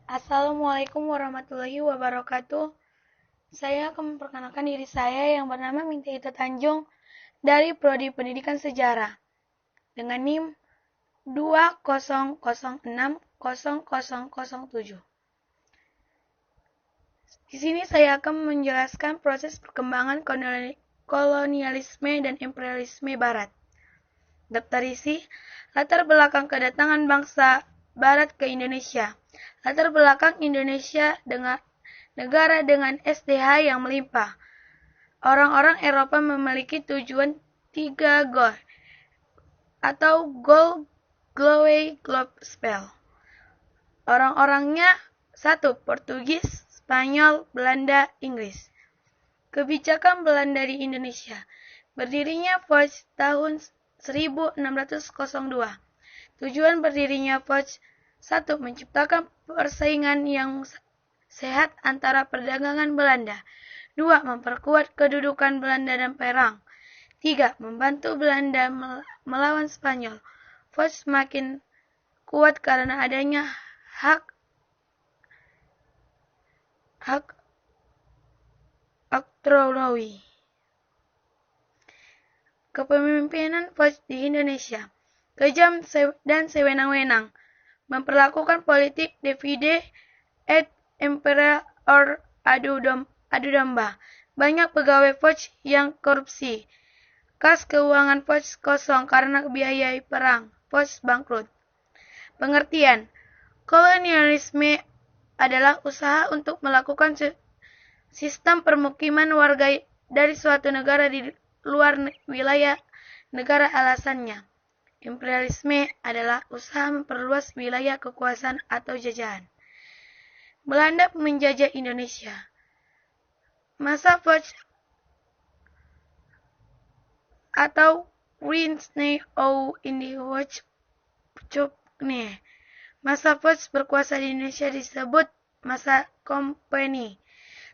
Assalamualaikum warahmatullahi wabarakatuh. Saya akan memperkenalkan diri saya yang bernama Mintiita Tanjung dari Prodi Pendidikan Sejarah dengan NIM 20060007. Di sini saya akan menjelaskan proses perkembangan kolonialisme dan imperialisme Barat. Daftar isi, latar belakang kedatangan bangsa Barat ke Indonesia. Latar belakang Indonesia dengan negara dengan SDH yang melimpah. Orang-orang Eropa memiliki tujuan 3 goal atau goal Gloway Globe Spell. Orang-orangnya 1. Portugis, Spanyol, Belanda, Inggris. Kebijakan Belanda di Indonesia. Berdirinya Voyage tahun 1602. Tujuan berdirinya Voyage 1. Menciptakan persaingan yang sehat antara perdagangan Belanda. 2. Memperkuat kedudukan Belanda dan perang. 3. Membantu Belanda melawan Spanyol. Voyage semakin kuat karena adanya hak oktroyi. Kepemimpinan Voyage di Indonesia. Kejam dan sewenang-wenang. Memperlakukan politik divide et impera or adu domba. Banyak pegawai Voyage yang korupsi. Kas keuangan Voyage kosong karena biaya perang. Voyage bangkrut. Pengertian. Kolonialisme adalah usaha untuk melakukan sistem permukiman warga dari suatu negara di luar wilayah negara alasannya. Imperialisme adalah usaha memperluas wilayah kekuasaan atau jajahan. Belanda menjajah Indonesia. Masa Voyage atau Winsney ou Indihoch Cukne. Masa Voyage berkuasa di Indonesia disebut masa Kompeni.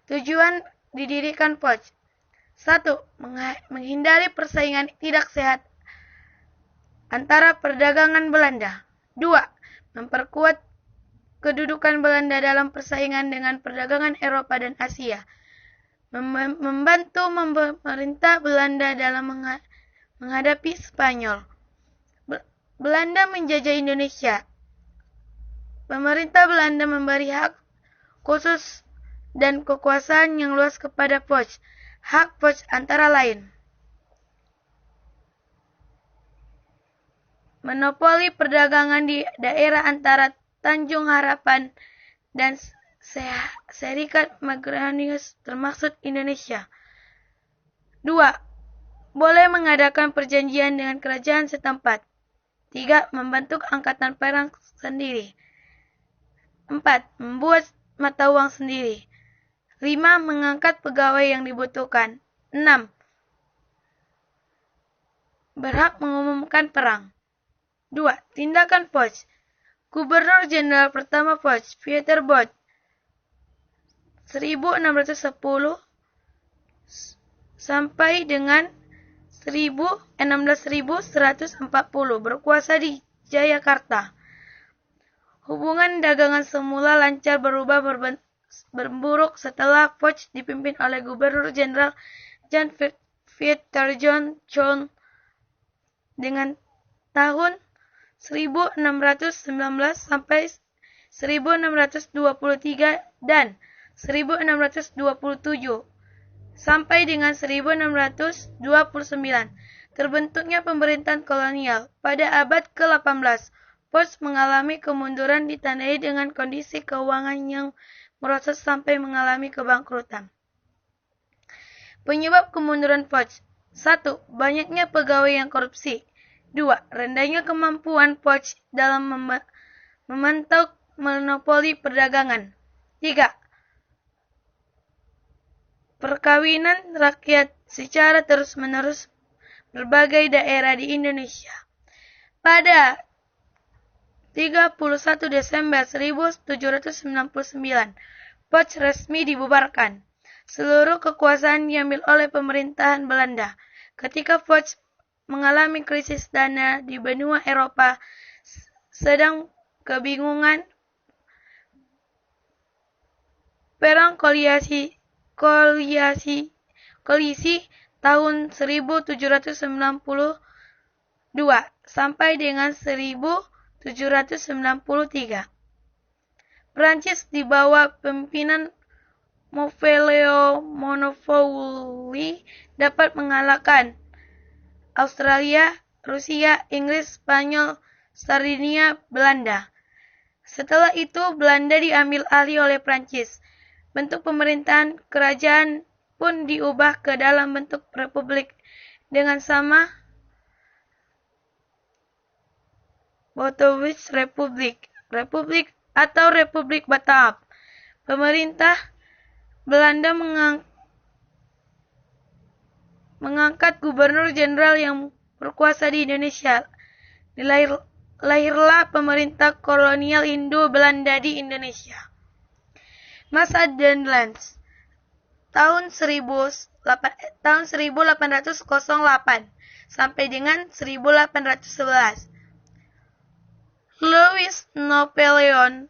Tujuan didirikan Voyage. 1. Menghindari persaingan tidak sehat antara perdagangan Belanda. 2. Memperkuat kedudukan Belanda dalam persaingan dengan perdagangan Eropa dan Asia. Membantu pemerintah Belanda dalam menghadapi Spanyol. Belanda menjajah Indonesia. Pemerintah Belanda memberi hak khusus dan kekuasaan yang luas kepada Voyage. Hak Voyage antara lain monopoli perdagangan di daerah antara Tanjung Harapan dan Serikat Magelanus termasuk Indonesia. 2. Boleh mengadakan perjanjian dengan kerajaan setempat. 3. Membentuk angkatan perang sendiri. 4. Membuat mata uang sendiri. 5. Mengangkat pegawai yang dibutuhkan. 6. Berhak mengumumkan perang. 2. Tindakan Voyage. Gubernur Jenderal pertama Voyage, Pieter Both, 1610 sampai dengan 16.140 berkuasa di Jayakarta. Hubungan dagangan semula lancar berubah berburuk setelah Voyage dipimpin oleh Gubernur Jenderal Jan Pieter-John Chon dengan tahun 1619 sampai 1623 dan 1627 sampai dengan 1629 terbentuknya pemerintahan kolonial. Pada abad ke-18, Voyage mengalami kemunduran ditandai dengan kondisi keuangan yang merosot sampai mengalami kebangkrutan. Penyebab kemunduran Voyage. 1. Banyaknya pegawai yang korupsi. 2. Rendahnya kemampuan Voyage dalam memantau monopoli perdagangan. 3. Perkawinan rakyat secara terus-menerus berbagai daerah di Indonesia. Pada 31 Desember 1799, Voyage resmi dibubarkan. Seluruh kekuasaan diambil oleh pemerintahan Belanda. Ketika Voyage mengalami krisis dana di benua Eropa sedang kebingungan, Perang koalisi tahun 1792 sampai dengan 1793. Prancis di bawah pimpinan Monopoli dapat mengalahkan Australia, Rusia, Inggris, Spanyol, Sardinia, Belanda. Setelah itu, Belanda diambil alih oleh Prancis. Bentuk pemerintahan kerajaan pun diubah ke dalam bentuk republik dengan sama, Botowitz Republik, Republik atau Republik Bataaf. Pemerintah Belanda mengangkat gubernur jenderal yang berkuasa di Indonesia. Lahirlah pemerintah kolonial Indo-Belanda di Indonesia. Masa Netherlands tahun 1808 sampai dengan 1811. Louis Napoleon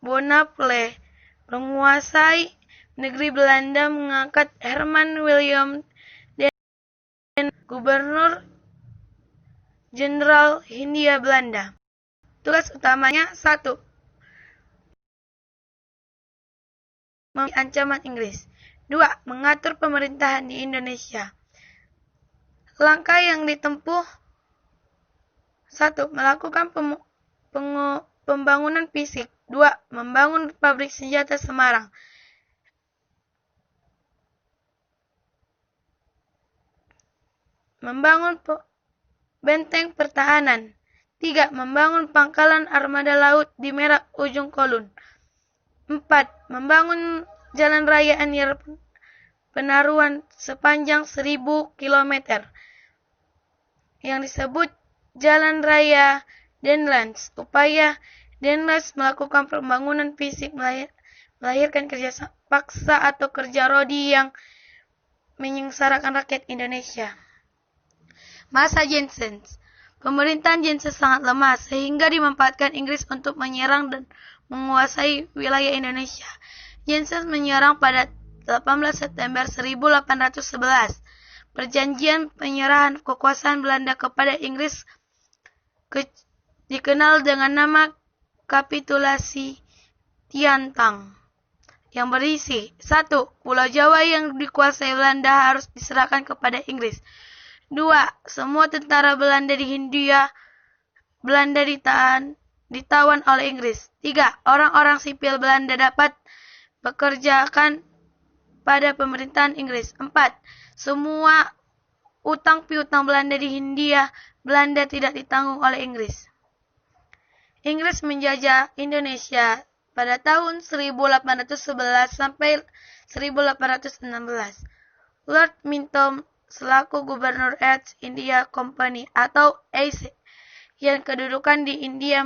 Bonaparte menguasai negeri Belanda, mengangkat Herman William den gubernur jenderal Hindia Belanda. Tugas utamanya 1. Ancaman Inggris. 2. Mengatur pemerintahan di Indonesia. Langkah yang ditempuh: 1. Melakukan pembangunan fisik. 2. Membangun pabrik senjata Semarang. Membangun benteng pertahanan. 3. Membangun pangkalan armada laut di Merak Ujung Kulon. 4. Membangun jalan raya Anyer Penaruan sepanjang 1000 km yang disebut Jalan Raya Netherlands. Upaya Netherlands melakukan pembangunan fisik melahirkan kerja paksa atau kerja rodi yang menyengsarakan rakyat Indonesia. Masa Jensen. Pemerintahan Jensen sangat lemah sehingga dimanfaatkan Inggris untuk menyerang dan menguasai wilayah Indonesia. Jensen menyerang pada 18 September 1811. Perjanjian penyerahan kekuasaan Belanda kepada Inggris dikenal dengan nama Kapitulasi Tiantang, yang berisi: 1. Pulau Jawa yang dikuasai Belanda harus diserahkan kepada Inggris. 2. Semua tentara Belanda di Hindia Belanda ditawan oleh Inggris. 3. Orang-orang sipil Belanda dapat bekerjakan pada pemerintahan Inggris. 4. Semua utang piutang Belanda di Hindia Belanda tidak ditanggung oleh Inggris. Inggris menjajah Indonesia pada tahun 1811 sampai 1816. Lord Minto selaku Gubernur East India Company atau EIC yang kedudukan di India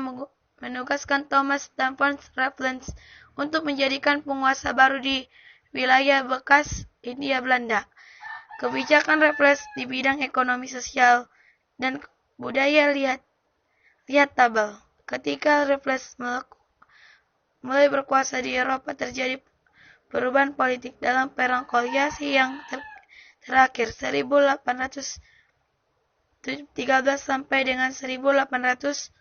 menugaskan Thomas Stamford Raffles untuk menjadikan penguasa baru di wilayah bekas Hindia Belanda. Kebijakan Raffles di bidang ekonomi, sosial, dan budaya lihat tabel. Ketika Raffles mulai berkuasa di Eropa, terjadi perubahan politik dalam perang koalisi yang terakhir 1813 sampai dengan 1814.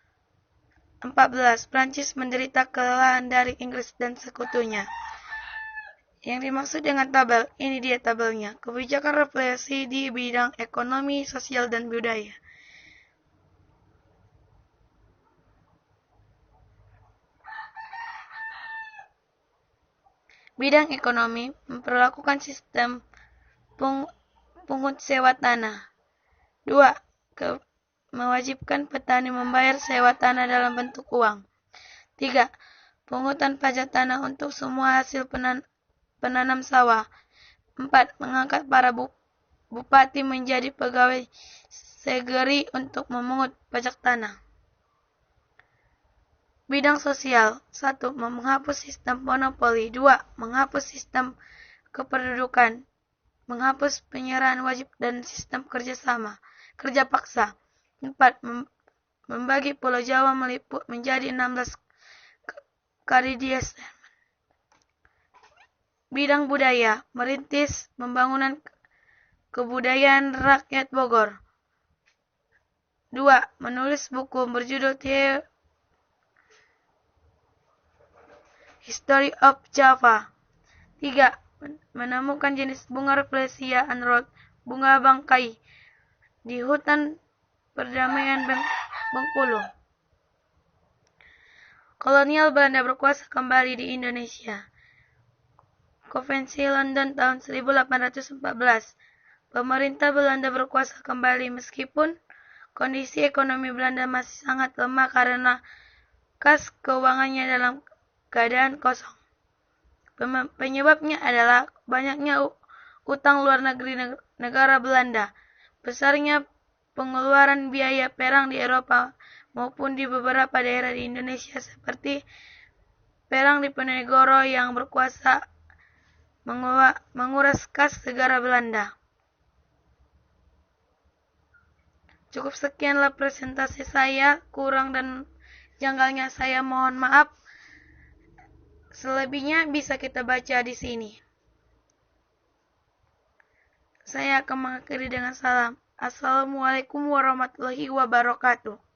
Prancis menderita kelelahan dari Inggris dan sekutunya. Yang dimaksud dengan tabel, ini dia tabelnya. Kebijakan represi di bidang ekonomi, sosial, dan budaya. Bidang ekonomi memperlakukan sistem pungut sewa tanah. 2. Mewajibkan petani membayar sewa tanah dalam bentuk uang. 3. Pungutan pajak tanah untuk semua hasil penanam sawah. 4. Mengangkat para bupati menjadi pegawai segeri untuk memungut pajak tanah. Bidang sosial. 1. Menghapus sistem monopoli. 2. Menghapus sistem kependudukan. Menghapus penyerahan wajib dan sistem kerja paksa. 4. Membagi Pulau Jawa menjadi 16 kadidies. bidang budaya, merintis pembangunan kebudayaan rakyat Bogor. 2. Menulis buku berjudul The History of Java. 3. Menemukan jenis bunga Rafflesia anrod, bunga bangkai, di hutan perdamaian Bengkulu. Kolonial Belanda berkuasa kembali di Indonesia. Konvensi London tahun 1814. Pemerintah Belanda berkuasa kembali meskipun kondisi ekonomi Belanda masih sangat lemah karena kas keuangannya dalam keadaan kosong. Penyebabnya adalah banyaknya utang luar negeri negara Belanda, besarnya pengeluaran biaya perang di Eropa maupun di beberapa daerah di Indonesia seperti perang di Diponegoro yang berkuasa menguras kas negara Belanda. Cukup sekianlah presentasi saya, kurang dan janggalnya saya mohon maaf. Selebihnya bisa kita baca di sini. Saya akan mengakhiri dengan salam. Assalamualaikum warahmatullahi wabarakatuh.